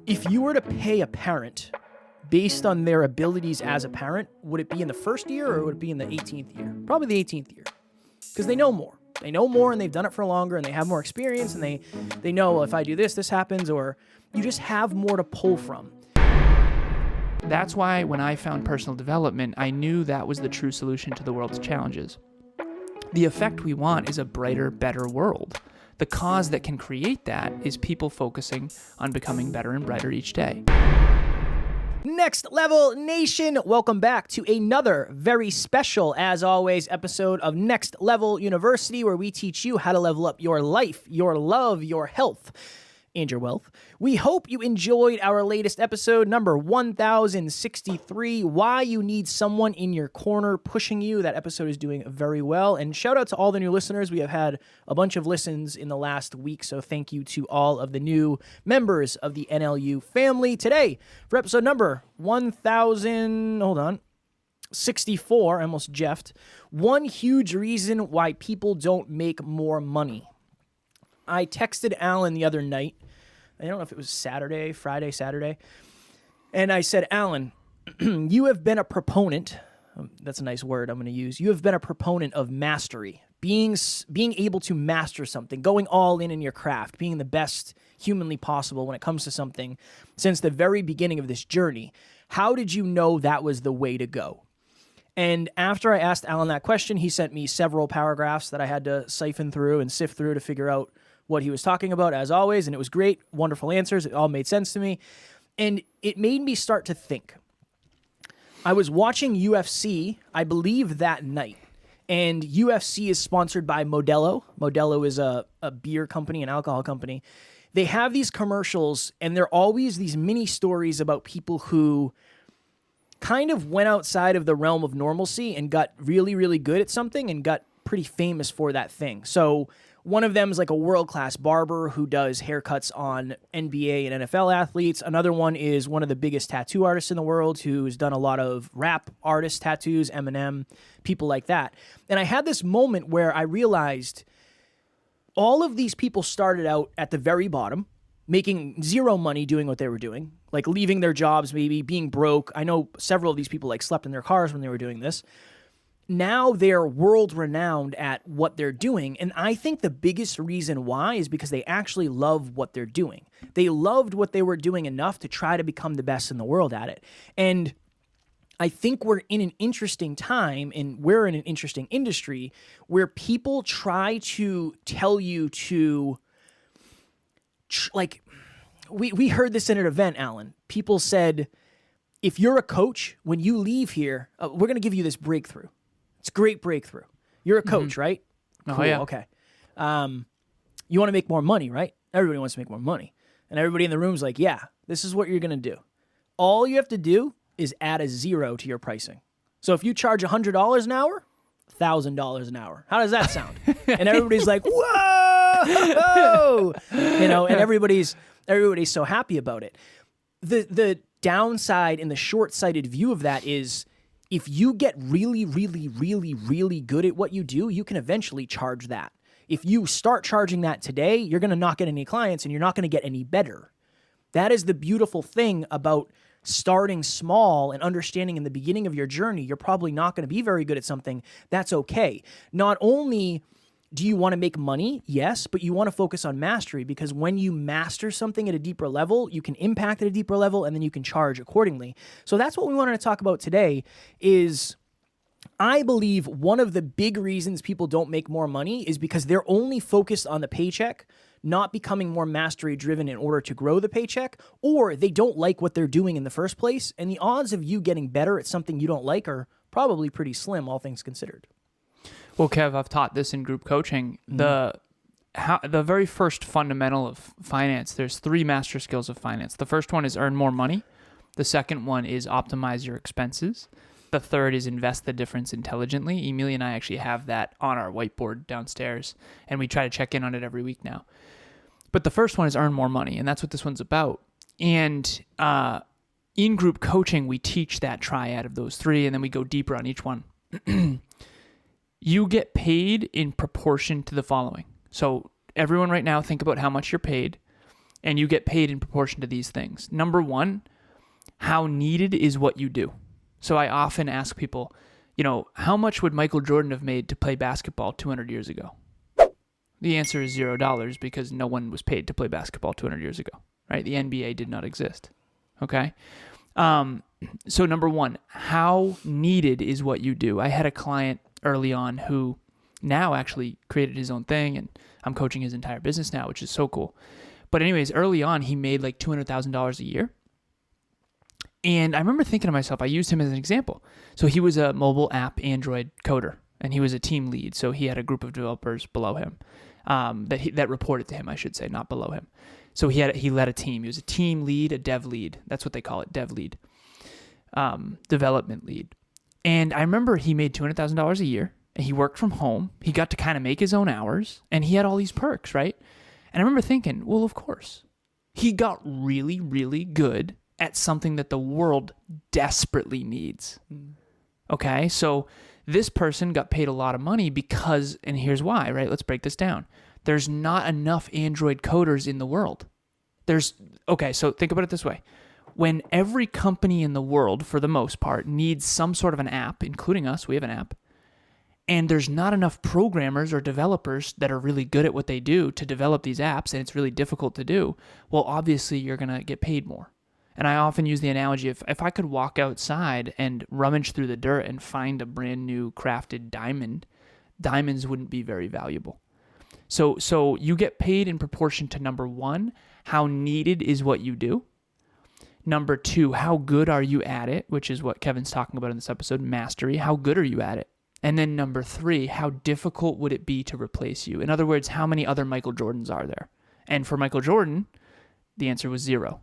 If you were to pay a parent based on their abilities as a parent, would it be in the first year or would it be in the 18th year? Probably the 18th year, because they know more. They know more and they've done it for longer and they have more experience and they know, well, if I do this, this happens, or you just have more to pull from. That's why when I found personal development, I knew that was the true solution to the world's challenges. The effect we want is a brighter, better world. The cause that can create that is people focusing on becoming better and brighter each day. Next Level Nation, welcome back to another very special, as always, episode of Next Level University, where we teach you how to level up your life, your love, your health, and your wealth. We hope you enjoyed our latest episode, number 1063, Why You Need Someone in Your Corner Pushing You. That episode is doing very well. And shout out to all the new listeners. We have had a bunch of listens in the last week, so thank you to all of the new members of the NLU family. Today, for episode number 64, I almost jeffed, one huge reason why people don't make more money. I texted Alan the other night. I don't know if it was Saturday, and I said, Alan, you have been a proponent, that's a nice word I'm going to use, you have been a proponent of mastery, being able to master something, going all in your craft, being the best humanly possible when it comes to something since the very beginning of this journey. How did you know that was the way to go? And after I asked Alan that question, he sent me several paragraphs that I had to siphon through and sift through to figure out what he was talking about, as always, and it was great, wonderful answers. It all made sense to me, and it made me start to think. I was watching UFC, I believe, that night, and UFC is sponsored by Modelo. Modelo is a beer company, an alcohol company. They have these commercials, and they're always these mini stories about people who kind of went outside of the realm of normalcy and got really, really good at something and got pretty famous for that thing. So one of them is like a world-class barber who does haircuts on NBA and NFL athletes. Another one is one of the biggest tattoo artists in the world who's done a lot of rap artist tattoos, Eminem, people like that. And I had this moment where I realized all of these people started out at the very bottom, making zero money doing what they were doing, like leaving their jobs, maybe being broke. I know several of these people like slept in their cars when they were doing this. Now they're world-renowned at what they're doing, and I think the biggest reason why is because they actually love what they're doing. They loved what they were doing enough to try to become the best in the world at it. And I think we're in an interesting time, and we're in an interesting industry where people try to tell you to, like, we heard this in an event, Alan. People said, if you're a coach, when you leave here, we're going to give you this breakthrough. It's a great breakthrough. You're a coach, right? Oh, cool, yeah. Okay. You want to make more money, right? Everybody wants to make more money. And everybody in the room's like, yeah, this is what you're going to do. All you have to do is add a zero to your pricing. So if you charge $100 an hour, $1,000 an hour. How does that sound? And everybody's like, whoa! And everybody's so happy about it. The downside and the short-sighted view of that is, if you get really, really, really, really good at what you do, you can eventually charge that. If you start charging that today, you're going to not get any clients and you're not going to get any better. That is the beautiful thing about starting small and understanding in the beginning of your journey, you're probably not going to be very good at something. That's okay. Not only do you want to make money? Yes, but you want to focus on mastery, because when you master something at a deeper level, you can impact at a deeper level and then you can charge accordingly. So that's what we wanted to talk about today is, I believe one of the big reasons people don't make more money is because they're only focused on the paycheck, not becoming more mastery driven in order to grow the paycheck, or they don't like what they're doing in the first place. And the odds of you getting better at something you don't like are probably pretty slim, all things considered. Well, Kev, I've taught this in group coaching. The very first fundamental of finance, there's 3 master skills of finance. The first one is earn more money. The second one is optimize your expenses. The third is invest the difference intelligently. Emilia and I actually have that on our whiteboard downstairs, and we try to check in on it every week now. But the first one is earn more money, and that's what this one's about. And in group coaching, we teach that triad of those 3, and then we go deeper on each one. You get paid in proportion to the following. So everyone right now, think about how much you're paid. and you get paid in proportion to these things. Number one, how needed is what you do. So I often ask people, how much would Michael Jordan have made to play basketball 200 years ago? The answer is $0 because no one was paid to play basketball 200 years ago, right? The NBA did not exist, okay? So number one, how needed is what you do? I had a client early on who now actually created his own thing, and I'm coaching his entire business now, which is so cool. But anyways, early on, he made like $200,000 a year. And I remember thinking to myself, I used him as an example. So he was a mobile app Android coder, and he was a team lead. So he had a group of developers below him that reported to him, I should say, not below him. So he led a team. He was a team lead, a dev lead. That's what they call it, dev lead, development lead. And I remember he made $200,000 a year, and he worked from home. He got to kind of make his own hours, and he had all these perks, right? And I remember thinking, well, of course. He got really, really good at something that the world desperately needs. Okay, so this person got paid a lot of money because, and here's why, right? Let's break this down. There's not enough Android coders in the world. Okay, so think about it this way. When every company in the world, for the most part, needs some sort of an app, including us, we have an app, and there's not enough programmers or developers that are really good at what they do to develop these apps, and it's really difficult to do, well, obviously you're going to get paid more. And I often use the analogy, if I could walk outside and rummage through the dirt and find a brand new crafted diamond, diamonds wouldn't be very valuable. So you get paid in proportion to, number one, how needed is what you do. Number two, how good are you at it, which is what Kevin's talking about in this episode, mastery. How good are you at it? And then number three, how difficult would it be to replace you? In other words, how many other Michael Jordans are there? And for Michael Jordan, the answer was 0,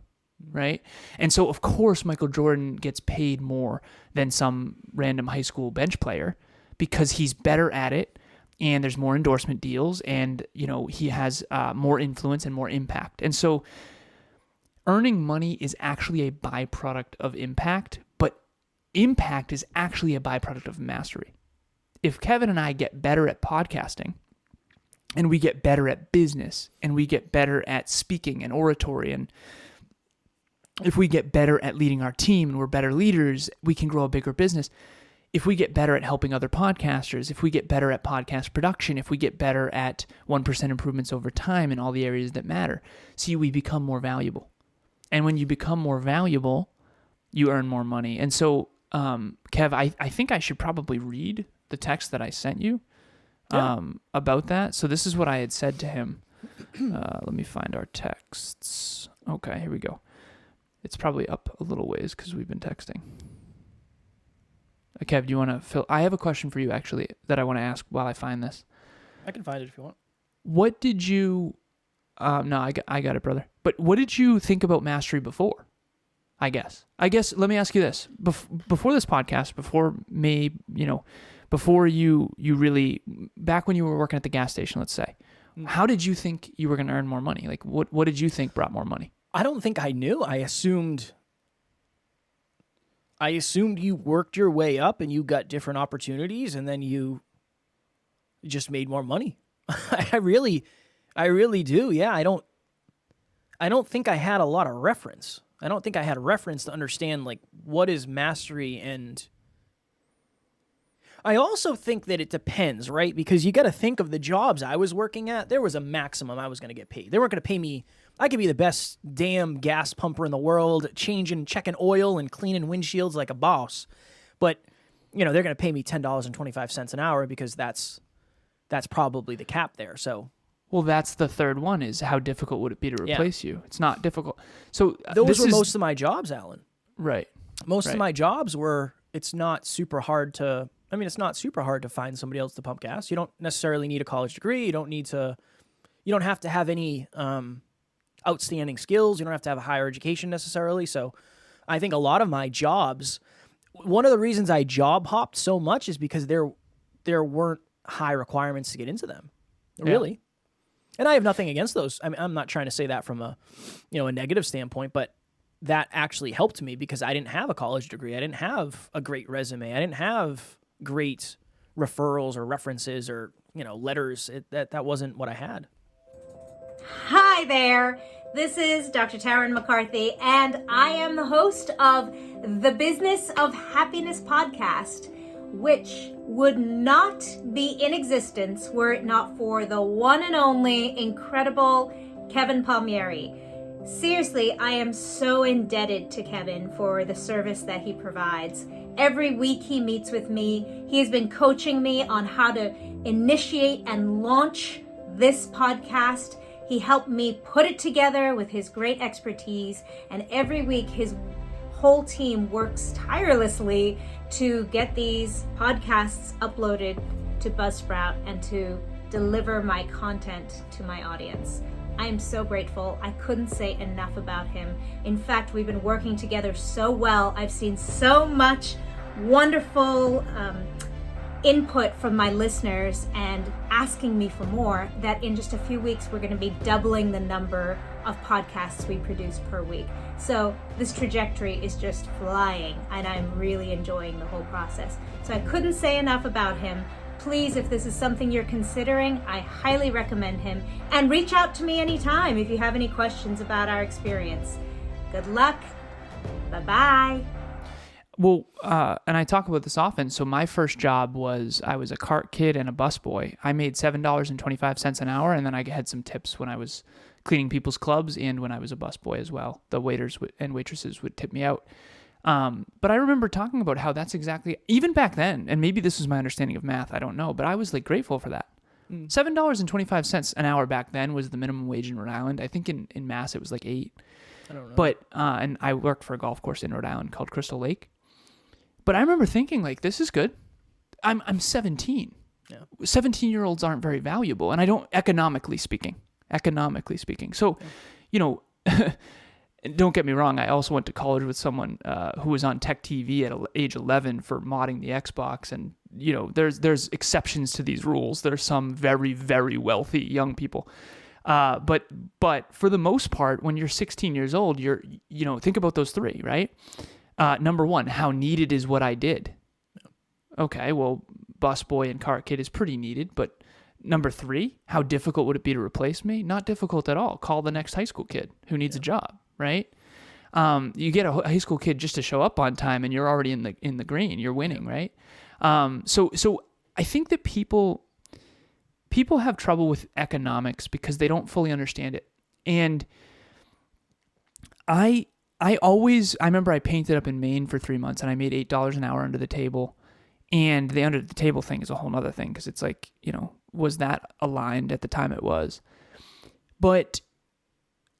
right? And so, of course, Michael Jordan gets paid more than some random high school bench player because he's better at it, and there's more endorsement deals, and he has more influence and more impact. And so earning money is actually a byproduct of impact, but impact is actually a byproduct of mastery. If Kevin and I get better at podcasting, and we get better at business, and we get better at speaking and oratory, and if we get better at leading our team and we're better leaders, we can grow a bigger business. If we get better at helping other podcasters, if we get better at podcast production, if we get better at 1% improvements over time in all the areas that matter, see, we become more valuable. And when you become more valuable, you earn more money. And so, Kev, I think I should probably read the text that I sent you about that. So this is what I had said to him. Let me find our texts. Okay, here we go. It's probably up a little ways because we've been texting. Kev, do you want to fill? I have a question for you, actually, that I want to ask while I find this. I can find it if you want. What did you... no, I got it, brother. But what did you think about mastery before? I guess, let me ask you this. Before this podcast, before me, before you really... Back when you were working at the gas station, let's say, how did you think you were going to earn more money? Like, what did you think brought more money? I don't think I knew. I assumed you worked your way up and you got different opportunities and then you just made more money. I really do. Yeah, I don't think I had a lot of reference. I don't think I had a reference to understand like what is mastery, and I also think that it depends, right? Because you got to think of the jobs I was working at. There was a maximum I was going to get paid. They weren't going to pay me. I could be the best damn gas pumper in the world, checking oil and cleaning windshields like a boss. But, they're going to pay me $10.25 an hour because that's probably the cap there. So, well, that's the third one, is how difficult would it be to replace you? It's not difficult. So those were most of my jobs, Alan. Right. Most of my jobs were, it's not super hard to find somebody else to pump gas. You don't necessarily need a college degree. You don't have to have any outstanding skills. You don't have to have a higher education necessarily. So I think a lot of my jobs, one of the reasons I job hopped so much is because there weren't high requirements to get into them. Really. And I have nothing against those. I mean, I'm not trying to say that from a negative standpoint, but that actually helped me because I didn't have a college degree. I didn't have a great resume. I didn't have great referrals or references or, letters. That wasn't what I had. Hi there. This is Dr. Tarryn MacCarthy, and I am the host of the Business of Happiness podcast, which would not be in existence were it not for the one and only incredible Kevin Palmieri. Seriously, I am so indebted to Kevin for the service that he provides. Every week he meets with me. He has been coaching me on how to initiate and launch this podcast. He helped me put it together with his great expertise, and every week his whole team works tirelessly to get these podcasts uploaded to Buzzsprout and to deliver my content to my audience. I am so grateful. I couldn't say enough about him. In fact, we've been working together so well. I've seen so much wonderful input from my listeners and asking me for more that in just a few weeks, we're going to be doubling the number of podcasts we produce per week. So this trajectory is just flying, and I'm really enjoying the whole process. So I couldn't say enough about him. Please, if this is something you're considering, I highly recommend him. And reach out to me anytime if you have any questions about our experience. Good luck. Bye-bye. Well, and I talk about this often. So my first job was I was a cart kid and a busboy. I made $7.25 an hour, and then I had some tips when I was cleaning people's clubs and when I was a busboy as well. The waiters and waitresses would tip me out. But I remember talking about how that's exactly, even back then, and maybe this was my understanding of math, I don't know, but I was like grateful for that. $7.25 an hour back then was the minimum wage in Rhode Island. I think in Mass it was like $8. I don't know. But, and I worked for a golf course in Rhode Island called Crystal Lake. But I remember thinking like, this is good. I'm 17. Yeah. 17-year-olds aren't very valuable. And I don't, economically speaking. So, you know, don't get me wrong, I also went to college with someone who was on Tech TV at age 11 for modding the Xbox, and you know, there's exceptions to these rules. There's some very, very wealthy young people, but for the most part, when you're 16 years old, think about those three, right? Number one, how needed is what I did? Okay, well, busboy and cart kid is pretty needed, but number three, how difficult would it be to replace me? Not difficult at all. Call the next high school kid who needs a job. Right? You get a high school kid just to show up on time and you're already in the green, you're winning, right? So I think that people have trouble with economics because they don't fully understand it. And I remember I painted up in Maine for 3 months and I made $8 an hour under the table. And the under the table thing is a whole nother thing because it's like, you know, was that aligned at the time? It was. But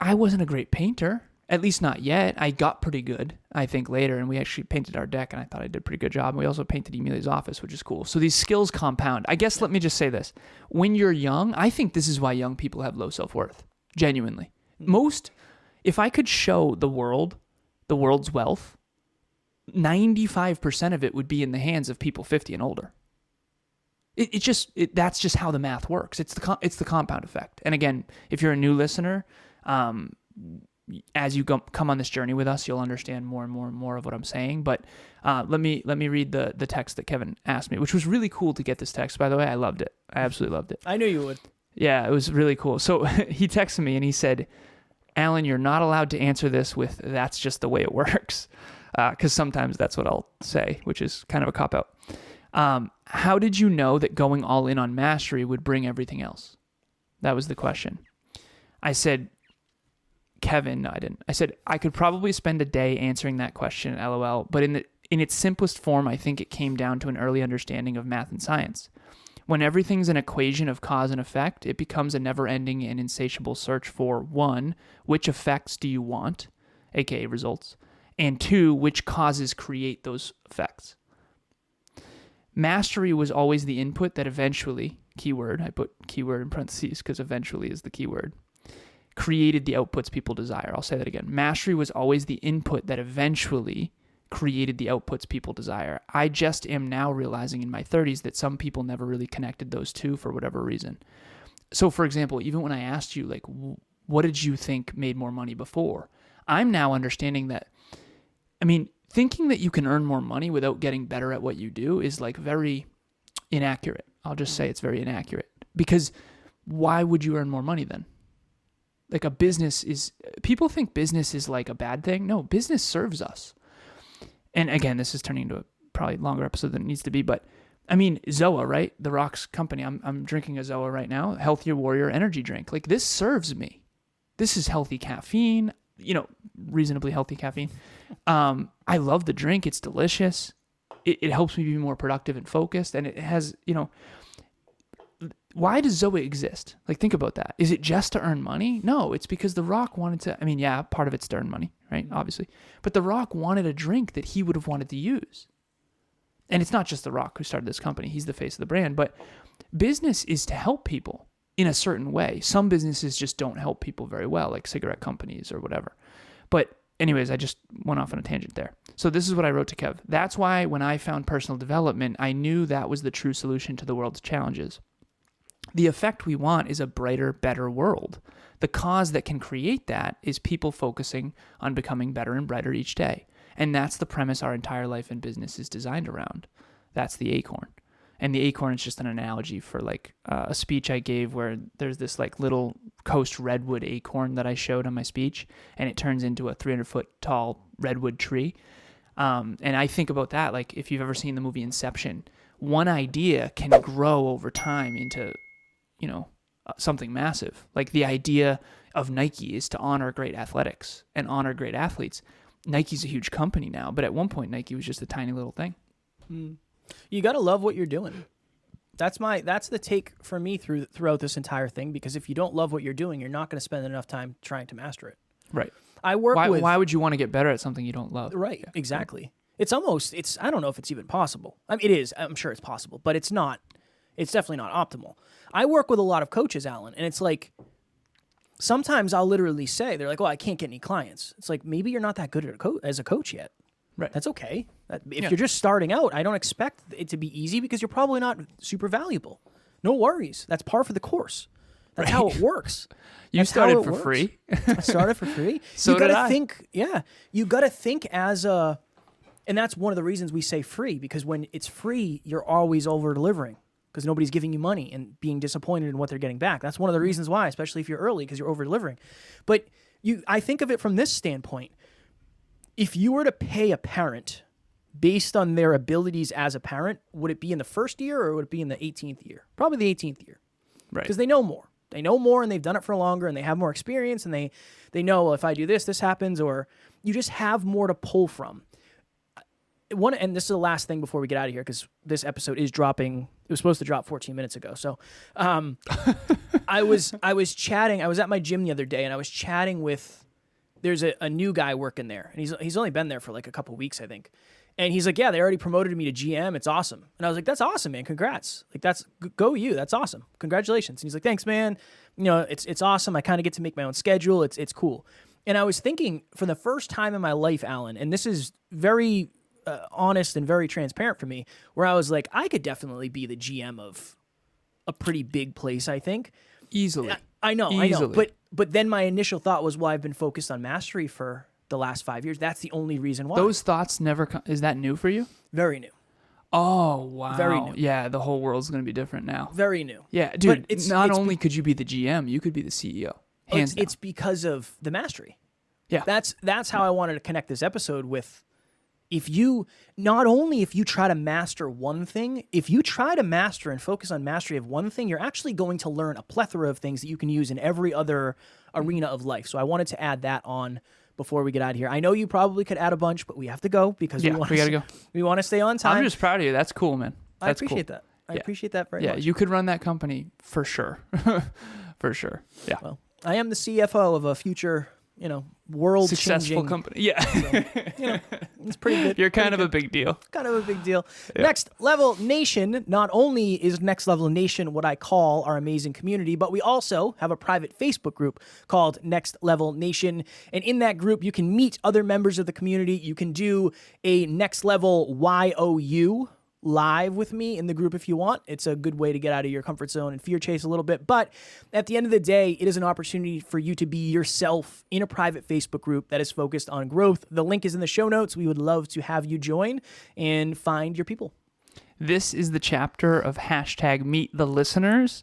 I wasn't a great painter, at least not yet. I got pretty good, I think, later, and we actually painted our deck, and I thought I did a pretty good job. And we also painted Emilia's office, which is cool. So these skills compound. I guess let me just say this. When you're young, I think this is why young people have low self-worth, genuinely. If I could show the world's wealth, 95% of it would be in the hands of people 50 and older. That's just how the math works. It's the compound effect. And again, if you're a new listener, as you come on this journey with us, you'll understand more and more and more of what I'm saying. But let me read the text that Kevin asked me, which was really cool to get this text, by the way. I loved it. I absolutely loved it. I knew you would. Yeah, it was really cool. So he texted me and he said, Alan, you're not allowed to answer this with, that's just the way it works. Because sometimes that's what I'll say, which is kind of a cop-out. How did you know that going all in on mastery would bring everything else? That was the question. I said, Kevin, no, I didn't. I said, I could probably spend a day answering that question, LOL, but in its simplest form, I think it came down to an early understanding of math and science. When everything's an equation of cause and effect, it becomes a never-ending and insatiable search for, 1, which effects do you want, aka results, and 2, which causes create those effects. Mastery was always the input that eventually, keyword, I put keyword in parentheses because eventually is the keyword, created the outputs people desire. I'll say that again. Mastery was always the input that eventually created the outputs people desire. I just am now realizing in my 30s that some people never really connected those two for whatever reason. So for example, even when I asked you, like, what did you think made more money before? I'm now understanding that, thinking that you can earn more money without getting better at what you do is like very inaccurate. I'll just say it's very inaccurate because why would you earn more money then? Like a business is, people think business is like a bad thing. No, business serves us. And again, this is turning into a probably longer episode than it needs to be, but I mean, Zoa, right? The Rock's company. I'm drinking a Zoa right now, Healthier Warrior energy drink. Like this serves me. This is healthy caffeine, reasonably healthy caffeine. I love the drink. It's delicious. It helps me be more productive and focused. And it has, why does Zoa exist? Like, think about that. Is it just to earn money? No, it's because The Rock wanted to, part of it's to earn money, right? Obviously. But The Rock wanted a drink that he would have wanted to use. And it's not just The Rock who started this company. He's the face of the brand. But business is to help people in a certain way. Some businesses just don't help people very well, like cigarette companies or whatever. But anyways, I just went off on a tangent there. So this is what I wrote to Kev. That's why when I found personal development, I knew that was the true solution to the world's challenges. The effect we want is a brighter, better world. The cause that can create that is people focusing on becoming better and brighter each day. And that's the premise our entire life in business is designed around. That's the acorn. And the acorn is just an analogy for like a speech I gave where there's this like little coast redwood acorn that I showed on my speech, and it turns into a 300-foot tall redwood tree. And I think about that, like if you've ever seen the movie Inception, one idea can grow over time into, something massive. Like the idea of Nike is to honor great athletics and honor great athletes. Nike's a huge company now, but at one point Nike was just a tiny little thing. You got to love what you're doing. That's the take for me throughout this entire thing, because if you don't love what you're doing, you're not going to spend enough time trying to master it. Right. Why would you want to get better at something you don't love? Right. Yeah. Exactly. It's I don't know if it's even possible. I mean, it is. I'm sure it's possible, but it's not. It's definitely not optimal. I work with a lot of coaches, Alan, and it's like sometimes I'll literally say, they're like, "Oh, I can't get any clients." It's like, maybe you're not that good as a coach yet. Right. That's okay. If you're just starting out, I don't expect it to be easy because you're probably not super valuable. No worries. That's par for the course. That's how it works. You started for free. I started for free. So you got did to I. think, you got to think as a, and that's one of the reasons we say free, because when it's free, you're always over delivering because nobody's giving you money and being disappointed in what they're getting back. That's one of the reasons why, especially if you're early, because you're over delivering. But I think of it from this standpoint. If you were to pay a parent based on their abilities as a parent, would it be in the first year or would it be in the 18th year? Probably the 18th year. Right. Because they know more. They know more and they've done it for longer and they have more experience and they know, well, if I do this, this happens, or you just have more to pull from. And this is the last thing before we get out of here, because this episode is dropping. It was supposed to drop 14 minutes ago. So I was chatting. I was at my gym the other day and I was chatting with, there's a new guy working there, and he's only been there for like a couple weeks, I think. And he's like, yeah, they already promoted me to GM. It's awesome. And I was like, that's awesome, man. Congrats. Like, go you. That's awesome. Congratulations. And he's like, thanks, man. It's awesome. I kind of get to make my own schedule. It's cool. And I was thinking, for the first time in my life, Alan, and this is very honest and very transparent for me, where I was like, I could definitely be the GM of a pretty big place, I think. Easily. I know. But then my initial thought was, well, I've been focused on mastery for the last 5 years. That's the only reason why. Those thoughts never come. Is that new for you? Very new. Oh, wow. Very new. Yeah, the whole world's going to be different now. Very new. Yeah, dude, not only could you be the GM, you could be the CEO. It's because of the mastery. Yeah. That's how I wanted to connect this episode with. If you try to master one thing, if you try to master and focus on mastery of one thing, you're actually going to learn a plethora of things that you can use in every other arena of life. So I wanted to add that on before we get out of here. I know you probably could add a bunch, but we have to go because we gotta go. We want to stay on time. I'm just proud of you. That's cool, man. I appreciate that. I appreciate that very much. Yeah, you could run that company for sure. For sure. Yeah. Well, I am the CFO of a future, world successful company. Yeah. So, it's pretty good. You're kind of a big deal. Kind of a big deal. Yeah. Next Level Nation, not only is Next Level Nation what I call our amazing community, but we also have a private Facebook group called Next Level Nation. And in that group, you can meet other members of the community. You can do a Next Level YOU live with me in the group if you want. It's a good way to get out of your comfort zone and fear chase a little bit. But at the end of the day, it is an opportunity for you to be yourself in a private Facebook group that is focused on growth. The link is in the show notes. We would love to have you join and find your people. This is the chapter of #MeetTheListeners.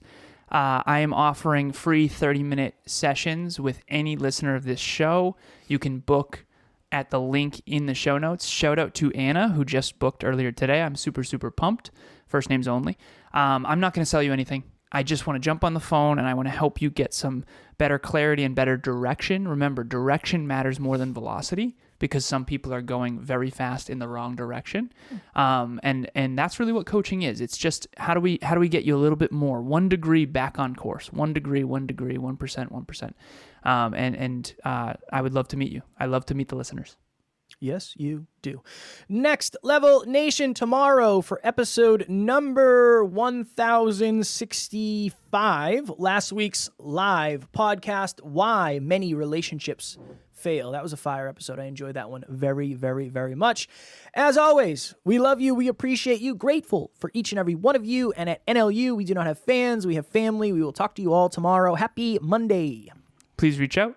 I am offering free 30-minute sessions with any listener of this show. You can book at the link in the show notes. Shout out to Anna, who just booked earlier today. I'm super, super pumped. First names only. I'm not going to sell you anything. I just want to jump on the phone and I want to help you get some better clarity and better direction. Remember, direction matters more than velocity because some people are going very fast in the wrong direction. And that's really what coaching is. It's just how do we get you a little bit more, 1 degree back on course, 1 degree, 1%. I would love to meet you. I love to meet the listeners. Yes, you do. Next Level Nation tomorrow for episode number 1065. Last week's live podcast, Why Many Relationships Fail. That was a fire episode. I enjoyed that one very, very, very much. As always, we love you. We appreciate you. Grateful for each and every one of you. And at NLU, we do not have fans. We have family. We will talk to you all tomorrow. Happy Monday. Please reach out.